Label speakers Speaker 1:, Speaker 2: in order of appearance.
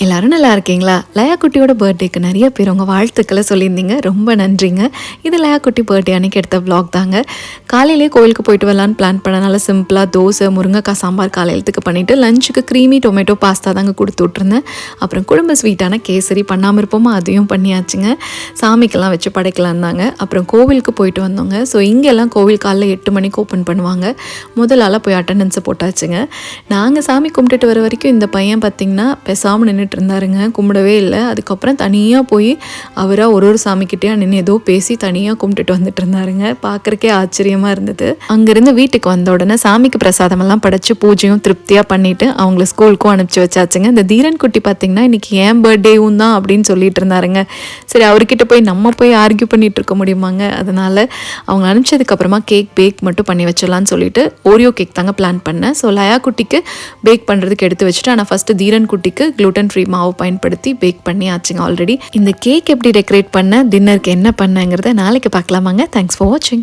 Speaker 1: எல்லாரும் நல்லா இருக்கீங்களா? லயா குட்டியோட பர்த்டேக்கு நிறைய பேர் உங்கள் வாழ்த்துக்களை சொல்லியிருந்தீங்க. ரொம்ப நன்றிங்க. இது லயா குட்டி பர்த்டே அன்றைக்கி எடுத்த வ்ளாக் தாங்க. காலையிலே கோவிலுக்கு போயிட்டு வரலான்னு பிளான் பண்ணனால சிம்பிளாக தோசை, முருங்கைக்காய் சாம்பார் காலையிலத்துக்கு பண்ணிவிட்டு லஞ்சுக்கு க்ரீமி டொமேட்டோ பாஸ்தா தாங்க கொடுத்து விட்ருந்தேன். அப்புறம் குடும்ப ஸ்வீட்டான கேசரி பண்ணாமல் இருப்போமா, அதையும் பண்ணியாச்சுங்க. சாமிக்கெல்லாம் வச்சு படைக்கலாம் தாங்க. அப்புறம் கோவிலுக்கு போயிட்டு வந்தோங்க. ஸோ இங்கெல்லாம் கோவில் காலைல 8 மணிக்கு ஓப்பன் பண்ணுவாங்க. முதல் ஆளாக போய் அட்டண்டன்ஸை போட்டாச்சுங்க. நாங்கள் சாமி கும்பிட்டுட்டு வர வரைக்கும் இந்த பையன் பார்த்திங்கன்னா பேசாமல் நின்றுட்டு இருந்தாருங்க. கும்பிடவே இல்லை. அதுக்கப்புறம் தனியாக போய் அவராக ஒரு சாமிக்கிட்டே நின்று ஏதோ பேசி தனியாக கும்பிட்டுட்டு வந்துட்டு இருந்தாருங்க. பார்க்குறக்கே ஆச்சரியமாக இருந்தது. அங்கேருந்து வீட்டுக்கு வந்த உடனே சாமிக்கு பிரசாதமெல்லாம் படைச்சு பூஜையும் திருப்தியாக பண்ணிவிட்டு அவங்கள ஸ்கூலுக்கும் அனுப்பிச்சி வச்சாச்சுங்க. இந்த தீரன் குட்டி பார்த்திங்கன்னா இன்றைக்கி ஏன் பர்த்டேவும் தான் அப்படின்னு சொல்லிட்டு இருந்தாருங்க. சரி, அவர்கிட்ட போய் நம்ம போய் ஆர்கியூ பண்ணிகிட்டு இருக்க முடியுமாங்க? அதனால் அவங்க அனுப்பிச்சதுக்கப்புறமா கேக் பேக் மட்டும் பண்ணி வச்சிடலான்னு சொல்லிட்டு ஓரியோ கேக் தாங்க பிளான் பண்ணேன். ஸோ லயா குட்டிக்கு பேக் பண்ணுறதுக்கு எடுத்து வச்சுட்டு, ஆனால் ஃபஸ்ட்டு தீரன் குட்டிக்கு க்ளூட்டன் ஃப்ரீ மாவு பயன்படுத்தி பேக் பண்ணி ஆச்சுங்க. ஆல்ரெடி இந்த கேக் எப்படி டெக்கரேட் பண்ண, டின்னருக்கு என்ன பண்ணேங்கிறத நாளைக்கு பார்க்கலாமாங்க. தேங்க்ஸ் ஃபார் வாட்சிங்.